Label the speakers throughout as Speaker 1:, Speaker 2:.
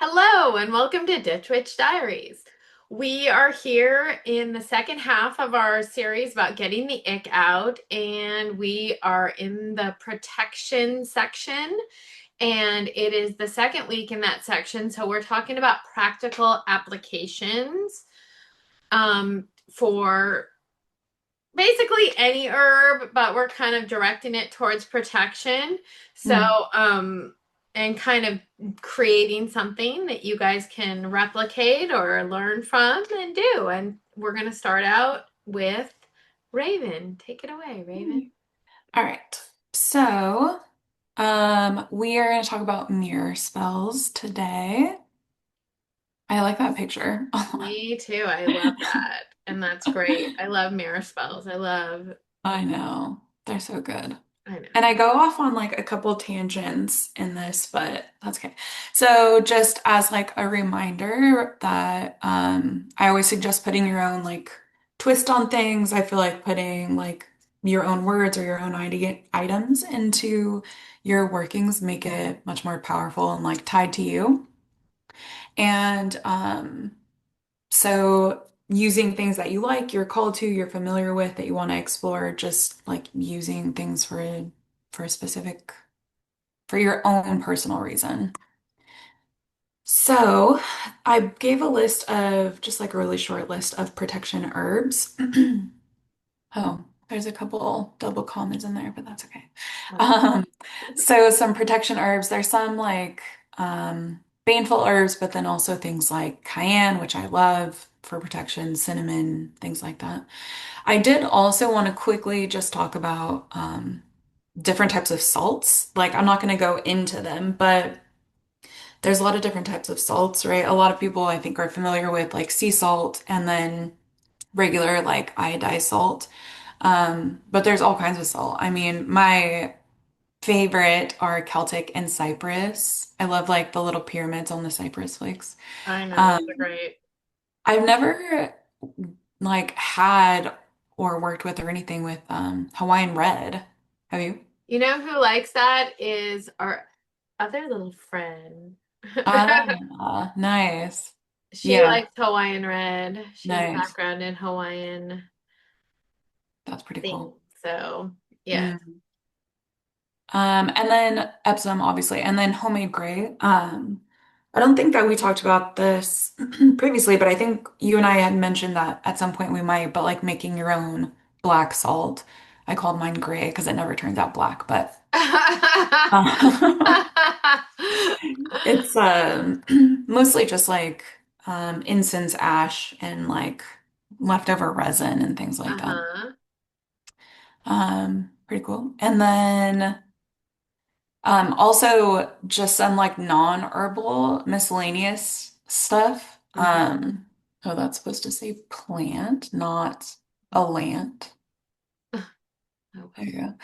Speaker 1: Hello, and welcome to Ditch Witch Diaries. We are here in the second half of our series about getting the ick out, and we are in the protection section, and it is the second week in that section. So we're talking about practical applications for basically any herb, but we're kind of directing it towards protection. So,
Speaker 2: Mm.
Speaker 1: and kind of creating something that you guys can replicate or learn from and do. And we're going to start out with Raven. Take it away, Raven.
Speaker 2: All right. So, we are going to talk about mirror spells today. I like that picture a lot.
Speaker 1: Me too. I love that. And that's great. I love mirror spells.
Speaker 2: I know. They're so good.
Speaker 1: I know.
Speaker 2: And I go off on like a couple tangents in this, but that's okay. So, just as like a reminder that I always suggest putting your own like twist on things. I feel like putting like your own words or your own items into your workings make it much more powerful and like tied to you. And so using things that you like, you're called to, you're familiar with, that you want to explore, just like using things for a specific for your own personal reason. So I gave a list of just like a really short list of protection herbs. Oh, there's a couple double commas in there, but that's okay.
Speaker 1: That's
Speaker 2: Um, so some protection herbs, there's some like baneful herbs, but then also things like cayenne, which I love for protection, cinnamon, things like that. I did also want to quickly just talk about different types of salts. Like I'm not going to go into them, but there's a lot of different types of salts, right? A lot of people I think are familiar with like sea salt and then regular like iodized salt. But there's all kinds of salt. I mean, my favorite are Celtic and Cypress. I love like the little pyramids on the cypress flakes.
Speaker 1: I know. Those are
Speaker 2: Um,
Speaker 1: great.
Speaker 2: I've never like had or worked with or anything with Hawaiian red. Have you?
Speaker 1: You know who likes that is our other little friend.
Speaker 2: Ah, nice.
Speaker 1: She
Speaker 2: Yeah,
Speaker 1: likes Hawaiian Red. She has a
Speaker 2: nice.
Speaker 1: background in Hawaiian
Speaker 2: That's pretty
Speaker 1: things.
Speaker 2: cool.
Speaker 1: So, yeah.
Speaker 2: Mm. And then Epsom, obviously, and then homemade gray. I don't think that we talked about this previously, but I think you and I had mentioned that at some point we might, but like making your own black salt. I called mine gray because it never turns out black, but uh, it's mostly just like incense ash and like leftover resin and things like that.
Speaker 1: Uh-huh.
Speaker 2: Pretty cool. And then also just some like non-herbal miscellaneous stuff.
Speaker 1: Hmm.
Speaker 2: Oh, that's supposed to say plant, not a lant.
Speaker 1: Oh,
Speaker 2: There you go.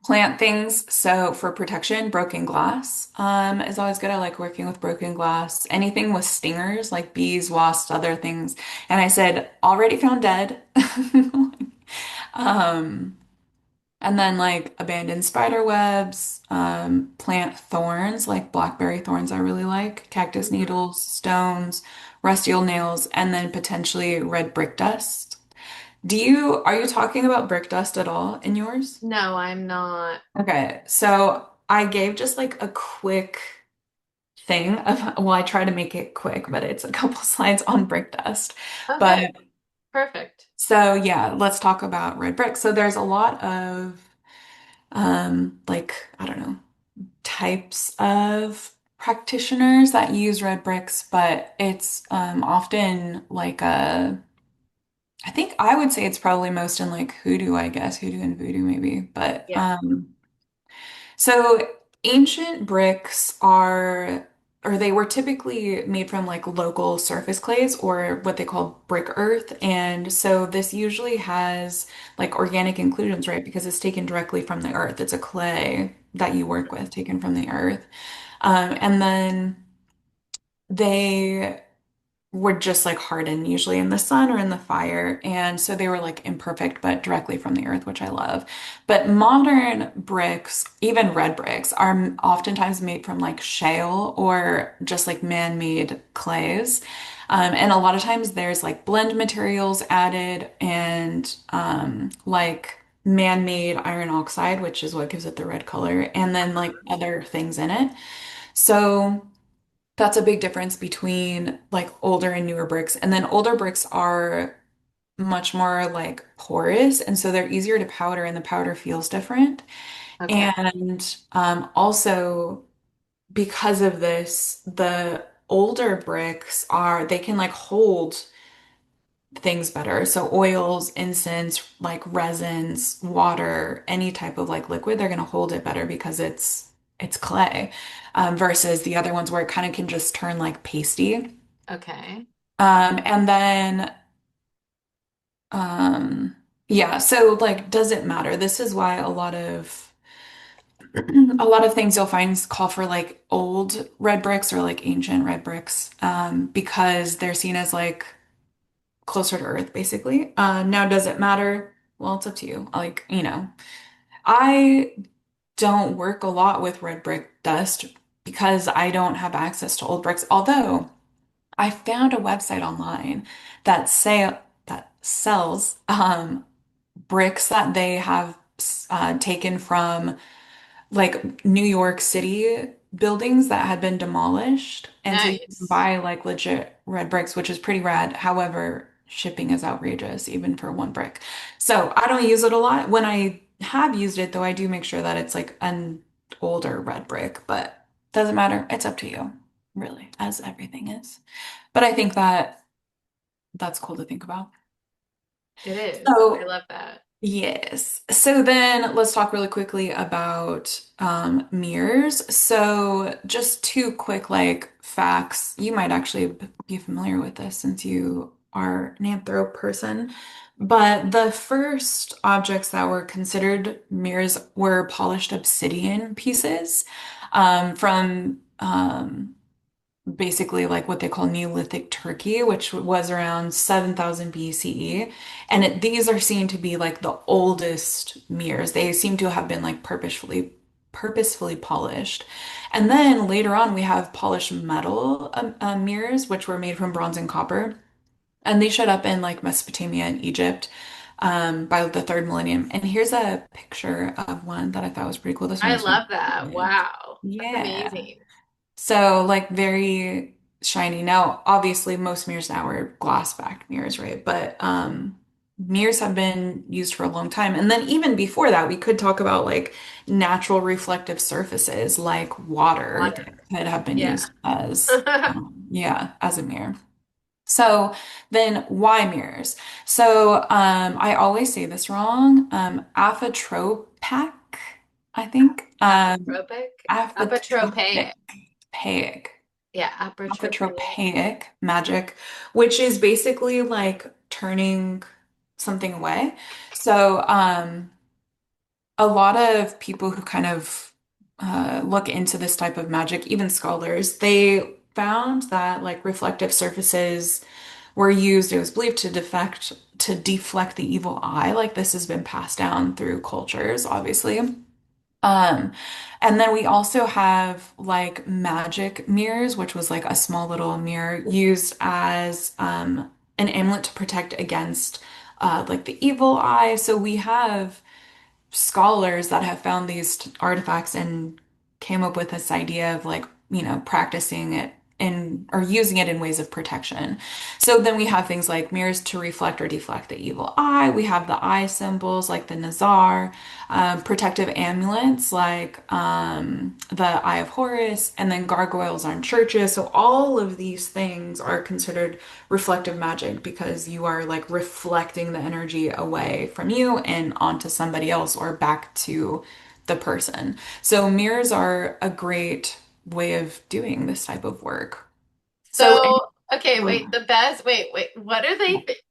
Speaker 2: Plant things. So for protection, broken glass is always good. I like working with broken glass. Anything with stingers like bees, wasps, other things. And I said, already found dead. Um, And then like abandoned spider webs, plant thorns like blackberry thorns I really like, cactus
Speaker 1: mhm.
Speaker 2: needles, stones, rusty old nails, and then potentially red brick dust. Are you talking about brick dust at all in yours?
Speaker 1: No, I'm not.
Speaker 2: Okay, so I gave just like a quick thing of, well, I try to make it quick, but it's a couple slides on brick dust.
Speaker 1: Okay,
Speaker 2: But
Speaker 1: perfect.
Speaker 2: so yeah, let's talk about red brick. So there's a lot of like I don't know types of practitioners that use red bricks, but it's often like I think I would say it's probably most in like hoodoo, I guess, hoodoo and voodoo maybe. But
Speaker 1: Yeah.
Speaker 2: so ancient bricks are, or they were typically made from like local surface clays or what they call brick earth. And so this usually has like organic inclusions, right? Because it's taken directly from the earth. It's a clay that you work with, taken from the earth. And then they would just like harden usually in the sun or in the fire. And so they were like imperfect, but directly from the earth, which I love. But modern bricks, even red bricks, are oftentimes made from like shale or just like man-made clays. And a lot of times there's like blend materials added and like man-made iron oxide, which is what gives it the red color, and then like other things in it. So that's a big difference between like older and newer bricks. And then older bricks are much more like porous, and so they're easier to powder, and the powder feels different.
Speaker 1: Okay.
Speaker 2: And also because of this, the older bricks are they can like hold things better. So oils, incense, like resins, water, any type of like liquid, they're gonna hold it better because it's clay, versus the other ones where it kind of can just turn like pasty.
Speaker 1: Okay.
Speaker 2: And then um, yeah, so like, does it matter? This is why a lot of things you'll find call for like old red bricks or like ancient red bricks, because they're seen as like closer to earth, basically. Now, does it matter? Well, it's up to you. Like, I don't work a lot with red brick dust because I don't have access to old bricks. Although I found a website online that sells bricks that they have taken from like New York City buildings that had been demolished. And so you can
Speaker 1: Nice.
Speaker 2: buy like legit red bricks, which is pretty rad. However, shipping is outrageous even for one brick. So I don't use it a lot. When I have used it, though, I do make sure that it's like an older red brick, but doesn't matter. It's up to you, really, as everything is. But I think that that's cool to think about.
Speaker 1: It is. I
Speaker 2: So
Speaker 1: love that.
Speaker 2: yes. So then let's talk really quickly about mirrors. So just two quick like facts. You might actually be familiar with this since you are an anthro person. But the first objects that were considered mirrors were polished obsidian pieces from basically like what they call Neolithic Turkey, which was around 7,000 BCE. And these are seen to be like the oldest mirrors. They seem to have been like purposefully polished. And then later on, we have polished metal mirrors, which were made from bronze and copper. And they showed up in like Mesopotamia and Egypt by the third millennium. And here's a picture of one that I thought was pretty cool. This one
Speaker 1: I
Speaker 2: is from
Speaker 1: love that.
Speaker 2: England.
Speaker 1: Wow. That's
Speaker 2: Yeah.
Speaker 1: amazing.
Speaker 2: So like very shiny. Now, obviously most mirrors now are glass backed mirrors, right? But mirrors have been used for a long time. And then even before that, we could talk about like natural reflective surfaces like water
Speaker 1: Water.
Speaker 2: that could have been
Speaker 1: Yeah.
Speaker 2: used as yeah, as a mirror. So then why mirrors? So I always say this wrong. Apotropaic, I think.
Speaker 1: Apotropic?
Speaker 2: Apotropaic.
Speaker 1: Apotropaic.
Speaker 2: Paic.
Speaker 1: Yeah, apotropaic.
Speaker 2: Apotropaic magic, which is basically like turning something away. So, a lot of people who kind of look into this type of magic, even scholars, they found that like reflective surfaces were used, it was believed to deflect the evil eye. Like this has been passed down through cultures, obviously. Um, and then we also have like magic mirrors, which was like a small little mirror used as an amulet to protect against like the evil eye. So we have scholars that have found these artifacts and came up with this idea of like, practicing it in or using it in ways of protection. So then we have things like mirrors to reflect or deflect the evil eye. We have the eye symbols like the Nazar, protective amulets like the Eye of Horus, and then gargoyles on churches. So all of these things are considered reflective magic because you are like reflecting the energy away from you and onto somebody else or back to the person. So mirrors are a great way of doing this type of work. So,
Speaker 1: So, okay, wait, the best, wait, what are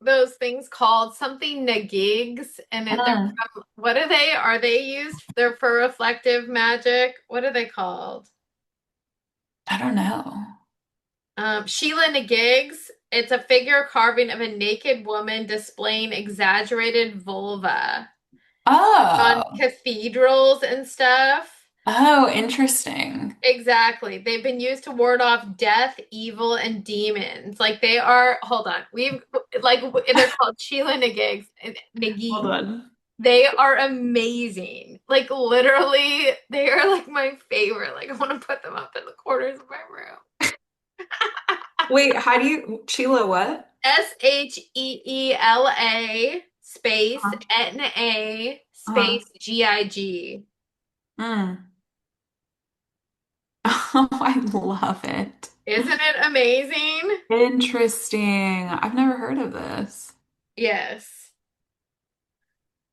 Speaker 1: those things called? Something nagigs, and they're
Speaker 2: Mm,
Speaker 1: from, what are they? Are they used? They're for reflective magic. What are they called?
Speaker 2: I don't know.
Speaker 1: Sheila Nagigs. It's a figure carving of a naked woman displaying exaggerated vulva on
Speaker 2: Oh,
Speaker 1: cathedrals and stuff.
Speaker 2: oh, interesting.
Speaker 1: Exactly. They've been used to ward off death, evil, and demons. Like they are, hold on. They're called Sheila Nagigs and
Speaker 2: Hold
Speaker 1: Nagi.
Speaker 2: on.
Speaker 1: They are amazing. Like literally, they are like my favorite. Like I want to put them up in the corners of my room.
Speaker 2: Wait, how do you, Sheila what?
Speaker 1: Sheela space
Speaker 2: Uh-huh.
Speaker 1: NA
Speaker 2: Uh-huh.
Speaker 1: space GIG.
Speaker 2: Mm. Oh, I love it.
Speaker 1: Isn't it amazing?
Speaker 2: Interesting. I've never heard of this.
Speaker 1: Yes.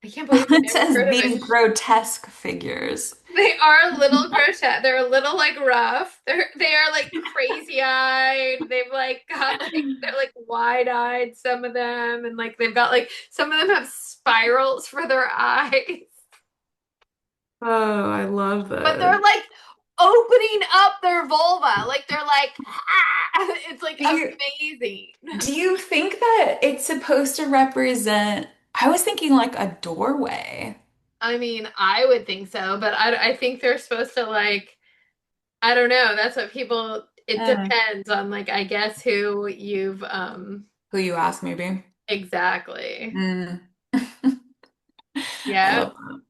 Speaker 1: I can't believe you
Speaker 2: It
Speaker 1: never
Speaker 2: says
Speaker 1: heard of
Speaker 2: these
Speaker 1: it.
Speaker 2: grotesque figures.
Speaker 1: They are a little grotesque. They're a little like rough. They are like crazy eyed. They've like got like they're like wide eyed, some of them, and like they've got like some of them have spirals for their eyes.
Speaker 2: Oh, I love
Speaker 1: But they're
Speaker 2: this.
Speaker 1: like opening up their vulva. Like they're like ah! It's like
Speaker 2: Do you
Speaker 1: amazing.
Speaker 2: do you think that it's supposed to represent? I was thinking like a doorway.
Speaker 1: I mean, I would think so, but I think they're supposed to like I don't know. That's what people it
Speaker 2: Eh.
Speaker 1: depends on like I guess who you've
Speaker 2: Who you ask, maybe.
Speaker 1: exactly.
Speaker 2: Mm. I
Speaker 1: Yeah.
Speaker 2: love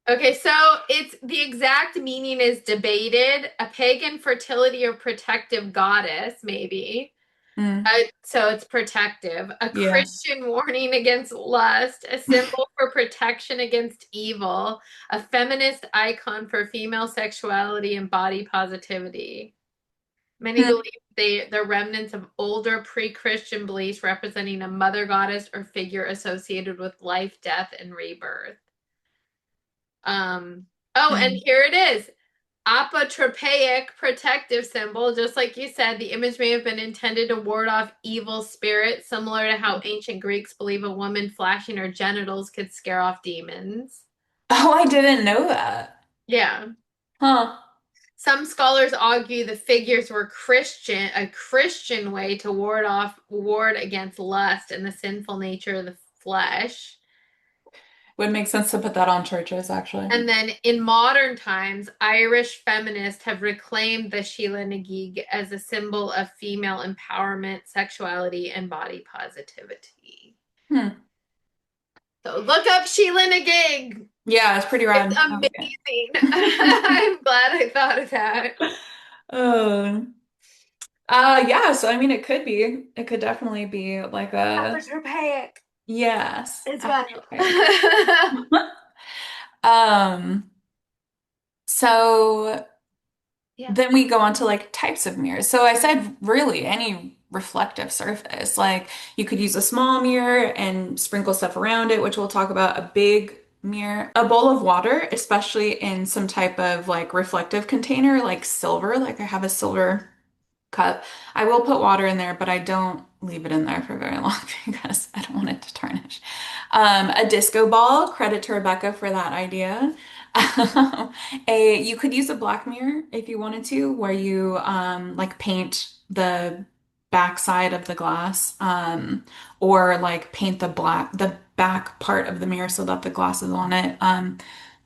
Speaker 1: Okay, so it's the exact meaning is debated. A pagan fertility or protective goddess, maybe.
Speaker 2: that. Mm.
Speaker 1: So it's protective. A
Speaker 2: Yeah.
Speaker 1: Christian warning against lust, a symbol for protection against evil, a feminist icon for female sexuality and body positivity. Many
Speaker 2: Hmm.
Speaker 1: believe they're remnants of older pre-Christian beliefs representing a mother goddess or figure associated with life, death, and rebirth. Um, oh, and
Speaker 2: Hmm.
Speaker 1: here it is. Apotropaic protective symbol. Just like you said, the image may have been intended to ward off evil spirits, similar to how ancient Greeks believe a woman flashing her genitals could scare off demons.
Speaker 2: Oh, I didn't know that.
Speaker 1: Yeah.
Speaker 2: Huh.
Speaker 1: Some scholars argue the figures were a Christian way to ward against lust and the sinful nature of the flesh.
Speaker 2: Would make sense to put that on churches, actually.
Speaker 1: And then in modern times, Irish feminists have reclaimed the Sheila Nagig as a symbol of female empowerment, sexuality, and body positivity.
Speaker 2: Hmm.
Speaker 1: So look up Sheila Nagig.
Speaker 2: Yeah, it's pretty
Speaker 1: It's
Speaker 2: rad. Okay.
Speaker 1: amazing. I'm glad I thought of that.
Speaker 2: Oh. Yeah, so I mean it could definitely be like a
Speaker 1: Apotropaic.
Speaker 2: yes.
Speaker 1: It's wild.
Speaker 2: Apotropaic. Um, so
Speaker 1: Yeah.
Speaker 2: then we go on to like types of mirrors. So I said really any reflective surface. Like you could use a small mirror and sprinkle stuff around it, which we'll talk about, a big mirror, a bowl of water, especially in some type of like reflective container, like silver, like I have a silver cup. I will put water in there, but I don't leave it in there for very long because I don't want it to tarnish. A disco ball, credit to Rebecca for that idea. You could use a black mirror if you wanted to, where you like paint the back side of the glass, or like paint the back part of the mirror so that the glass is on it.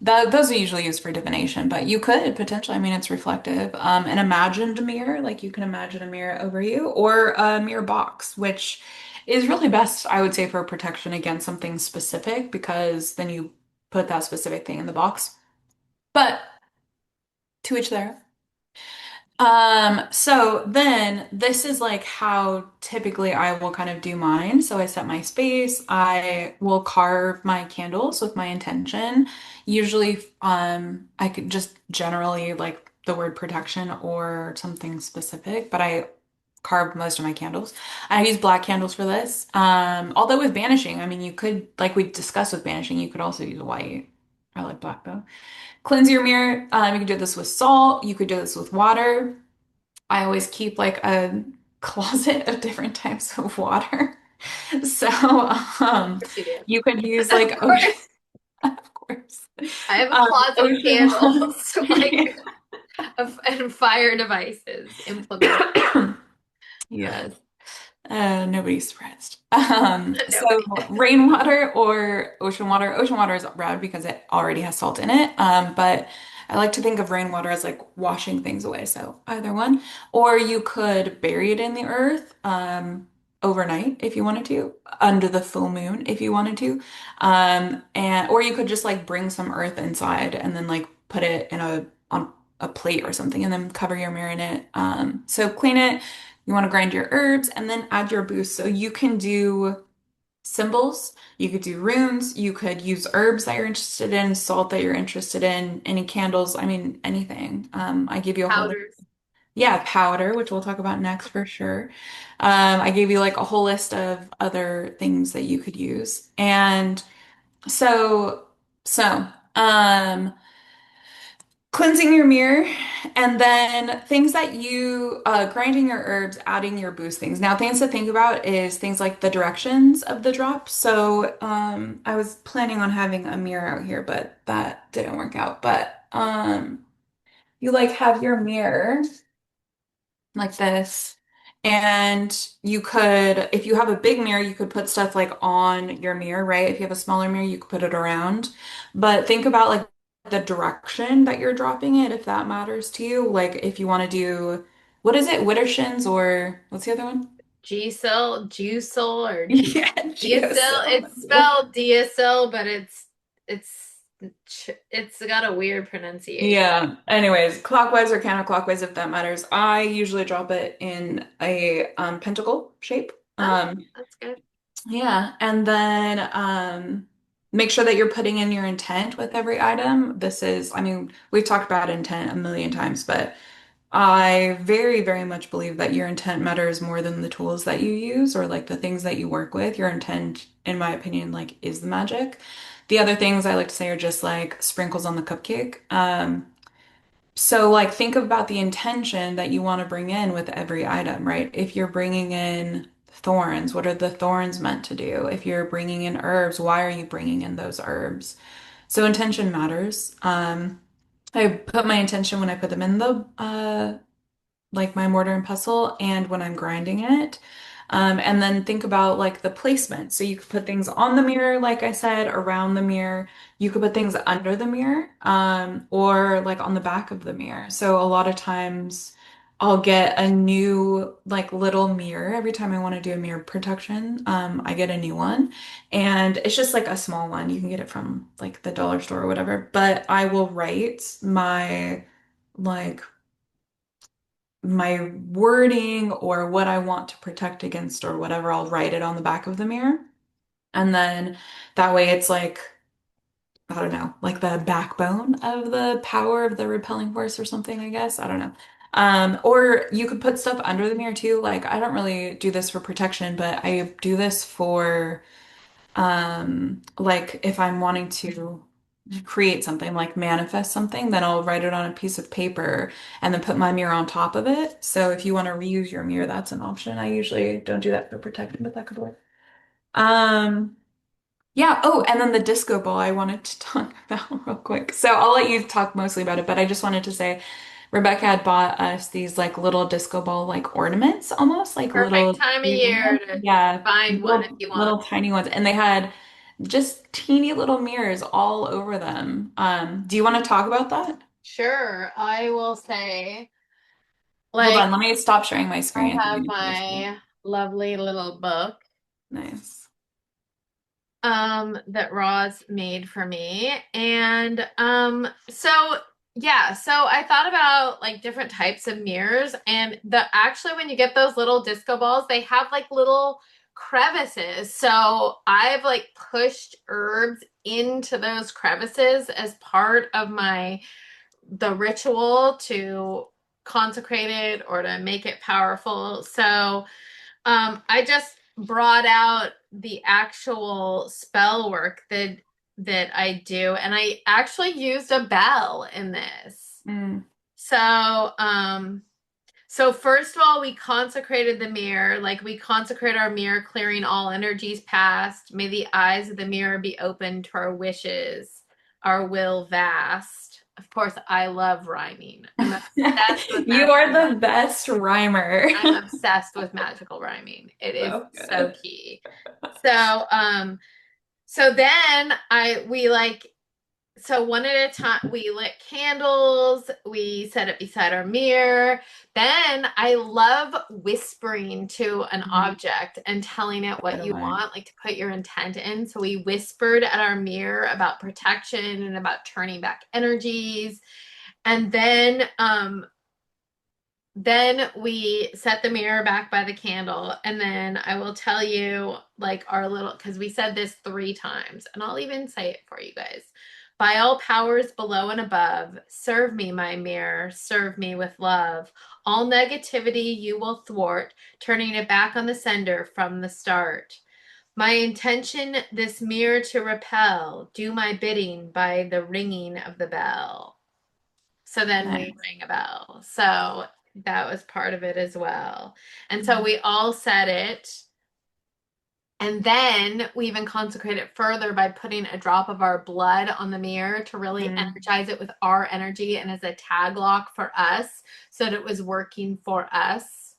Speaker 2: Those are usually used for divination, but you could potentially, I mean, it's reflective. An imagined mirror, like you can imagine a mirror over you, or a mirror box, which is really best, I would say, for protection against something specific, because then you put that specific thing in the box. But to each their. So then this is like how typically I will kind of do mine. So I set my space, I will carve my candles with my intention. Usually, I could just generally like the word protection or something specific, but I carve most of my candles. I use black candles for this. Although with banishing, I mean, you could, like we discussed with banishing, you could also use white. I like black though. Cleanse your mirror. You could do this with salt. You could do this with water. I always keep like a closet of different types of water. So, um,
Speaker 1: Of course you do.
Speaker 2: you could use
Speaker 1: Of
Speaker 2: like ocean,
Speaker 1: course.
Speaker 2: of course,
Speaker 1: I have a closet of
Speaker 2: ocean
Speaker 1: candles,
Speaker 2: ones.
Speaker 1: like and fire devices implemented.
Speaker 2: Yes. Nobody's surprised. So
Speaker 1: Nobody.
Speaker 2: rainwater or ocean water. Ocean water is bad because it already has salt in it. But I like to think of rainwater as like washing things away. So either one. Or you could bury it in the earth overnight if you wanted to, under the full moon if you wanted to. And or you could just like bring some earth inside and then like put it in on a plate or something and then cover your mirror in it. So clean it. You want to grind your herbs and then add your boost. So you can do symbols, you could do runes, you could use herbs that you're interested in, salt that you're interested in, any candles, I mean, anything. I give you a whole list.
Speaker 1: Powders.
Speaker 2: Yeah, powder, which we'll talk about next for sure. I gave you like a whole list of other things that you could use. And so, so, um, cleansing your mirror and then things that you grinding your herbs, adding your boost things. Now things to think about is things like the directions of the drop. So I was planning on having a mirror out here, but that didn't work out. But you like have your mirror like this. And you could, if you have a big mirror, you could put stuff like on your mirror, right? If you have a smaller mirror, you could put it around. But think about like the direction that you're dropping it, if that matters to you. Like if you want to do, what is it? Widdershins or what's the other one?
Speaker 1: G-cell, Juicel, or
Speaker 2: Yeah,
Speaker 1: Diacel.
Speaker 2: geosil.
Speaker 1: It's spelled Diacel, but it's it's got a weird pronunciation.
Speaker 2: Yeah. Anyways, clockwise or counterclockwise, if that matters. I usually drop it in a pentacle shape.
Speaker 1: Oh, that's good.
Speaker 2: Yeah, and then make sure that you're putting in your intent with every item. This is, I mean, we've talked about intent a million times, but I very, very much believe that your intent matters more than the tools that you use or like the things that you work with. Your intent, in my opinion, like is the magic. The other things I like to say are just like sprinkles on the cupcake. So, like, think about the intention that you want to bring in with every item, right? If you're bringing in thorns, what are the thorns meant to do? If you're bringing in herbs, why are you bringing in those herbs? So, intention matters. I put my intention when I put them in the like my mortar and pestle and when I'm grinding it. And then think about like the placement. So you could put things on the mirror, like I said, around the mirror. You could put things under the mirror, or like on the back of the mirror. So a lot of times I'll get a new like little mirror every time I want to do a mirror protection. I get a new one and it's just like a small one. You can get it from like the dollar store or whatever, but I will write like my wording or what I want to protect against or whatever, I'll write it on the back of the mirror. And then that way it's like, I don't know, like the backbone of the power of the repelling force or something, I guess. I don't know. Or you could put stuff under the mirror too. Like I don't really do this for protection, but I do this for like if I'm wanting to create something, like manifest something, then I'll write it on a piece of paper and then put my mirror on top of it. So if you want to reuse your mirror, that's an option. I usually don't do that for protection, but that could work. Um, yeah. Oh, and then the disco ball I wanted to talk about real quick. So I'll let you talk mostly about it, but I just wanted to say Rebecca had bought us these like little disco ball like ornaments, almost like
Speaker 1: Perfect
Speaker 2: little,
Speaker 1: time of year to
Speaker 2: yeah,
Speaker 1: find one if
Speaker 2: little
Speaker 1: you want.
Speaker 2: little tiny ones, and they had just teeny little mirrors all over them. Do you want to talk about that?
Speaker 1: Sure, I will say,
Speaker 2: Hold
Speaker 1: like,
Speaker 2: on, let me stop sharing my
Speaker 1: I
Speaker 2: screen. I think I
Speaker 1: have
Speaker 2: need to finish it.
Speaker 1: my lovely little book
Speaker 2: Nice.
Speaker 1: that Roz made for me. And so yeah, so I thought about like different types of mirrors and the actually when you get those little disco balls, they have like little crevices. So I've like pushed herbs into those crevices as part of my the ritual to consecrate it or to make it powerful. So I just brought out the actual spell work that I do, and I actually used a bell in this.
Speaker 2: Mm.
Speaker 1: So, so first of all, we consecrated the mirror, like we consecrate our mirror, clearing all energies past. May the eyes of the mirror be open to our wishes, our will vast. of course, I love rhyming. I'm obsessed with
Speaker 2: You are
Speaker 1: magical
Speaker 2: the
Speaker 1: rhyming.
Speaker 2: best rhymer.
Speaker 1: I'm obsessed with magical rhyming. It is
Speaker 2: So
Speaker 1: so
Speaker 2: good.
Speaker 1: key. So, so then we like, so one at a time, we lit candles, we set it beside our mirror. Then I love whispering to an
Speaker 2: Mhm.
Speaker 1: object and telling it what
Speaker 2: So
Speaker 1: you
Speaker 2: do I.
Speaker 1: want, like to put your intent in. So we whispered at our mirror about protection and about turning back energies. And then we set the mirror back by the candle, and then I will tell you like our little, because we said this 3 times, and I'll even say it for you guys. By all powers below and above, serve me, my mirror, serve me with love. All negativity you will thwart, turning it back on the sender from the start. My intention this mirror to repel, do my bidding by the ringing of the bell. So then we
Speaker 2: Nice.
Speaker 1: rang a bell. So that was part of it as well. And so
Speaker 2: Mhm.
Speaker 1: we all said it. And then we even consecrate it further by putting a drop of our blood on the mirror to really
Speaker 2: Mhm.
Speaker 1: energize it with our energy and as a tag lock for us so that it was working for us.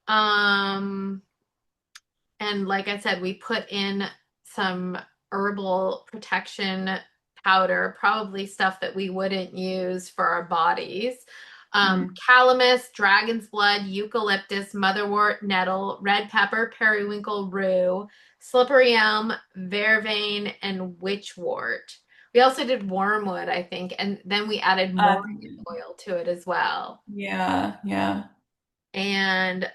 Speaker 1: Um, and like I said, we put in some herbal protection powder, probably stuff that we wouldn't use for our bodies.
Speaker 2: Mhm.
Speaker 1: Calamus, dragon's blood, eucalyptus, motherwort, nettle, red pepper, periwinkle, rue, slippery elm, vervain, and witchwort. We also did wormwood, I think, and then we added morgan oil to it as well.
Speaker 2: Yeah, yeah.
Speaker 1: And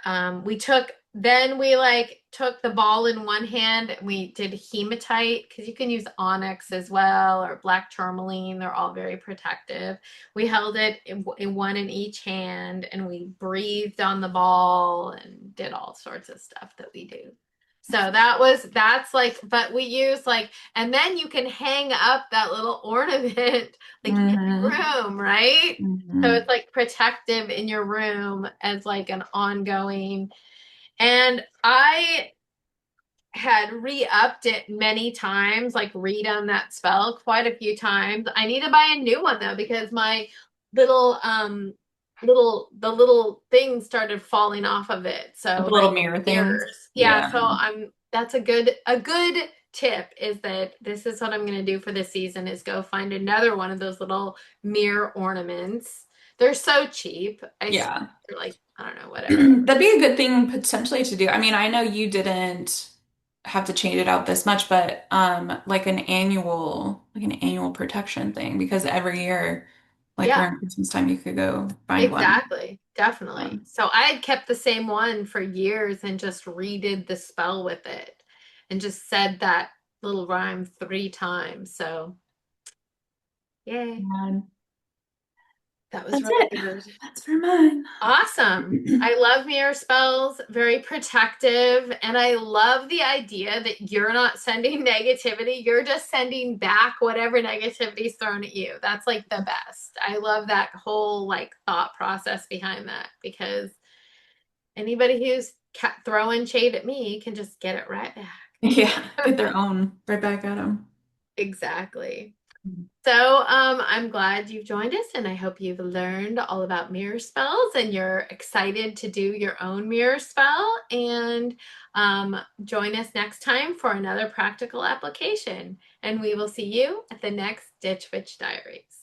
Speaker 1: we like took the ball in one hand and we did hematite because you can use onyx as well or black tourmaline. They're all very protective. We held it in one in each hand and we breathed on the ball and did all sorts of stuff that we do. So that's like, but we use like, and then you can hang up that little ornament like in your
Speaker 2: Hmm.
Speaker 1: room, right? So
Speaker 2: Hmm.
Speaker 1: it's like protective in your room as like an ongoing. And I had re-upped it many times, like redone that spell quite a few times. I need to buy a new one though because my little the little thing started falling off of it.
Speaker 2: The
Speaker 1: So
Speaker 2: little
Speaker 1: like
Speaker 2: mirror things.
Speaker 1: mirrors. Yeah,
Speaker 2: Yeah.
Speaker 1: so I'm that's a good tip is that this is what I'm going to do for this season is go find another one of those little mirror ornaments. They're so cheap. I swear
Speaker 2: Yeah.
Speaker 1: they're like I don't know, whatever.
Speaker 2: That'd be a good thing potentially to do. I mean, I know you didn't have to change it out this much, but like an annual protection thing because every year, like
Speaker 1: Yeah.
Speaker 2: around Christmas time, you could go find one.
Speaker 1: Exactly. Definitely.
Speaker 2: Um,
Speaker 1: So I had kept the same one for years and just redid the spell with it and just said that little rhyme 3 times. So, yay.
Speaker 2: and
Speaker 1: That was
Speaker 2: that's
Speaker 1: really
Speaker 2: it.
Speaker 1: good.
Speaker 2: That's for mine.
Speaker 1: Awesome. I love mirror spells, very protective, and I love the idea that you're not sending negativity, you're just sending back whatever negativity is thrown at you. That's like the best. I love that whole like thought process behind that because anybody who's throwing shade at me can just get it right
Speaker 2: Yeah, get their
Speaker 1: back.
Speaker 2: own right back at them.
Speaker 1: Exactly. So, I'm glad you've joined us, and I hope you've learned all about mirror spells and you're excited to do your own mirror spell. And join us next time for another practical application. And we will see you at the next Ditch Witch Diaries.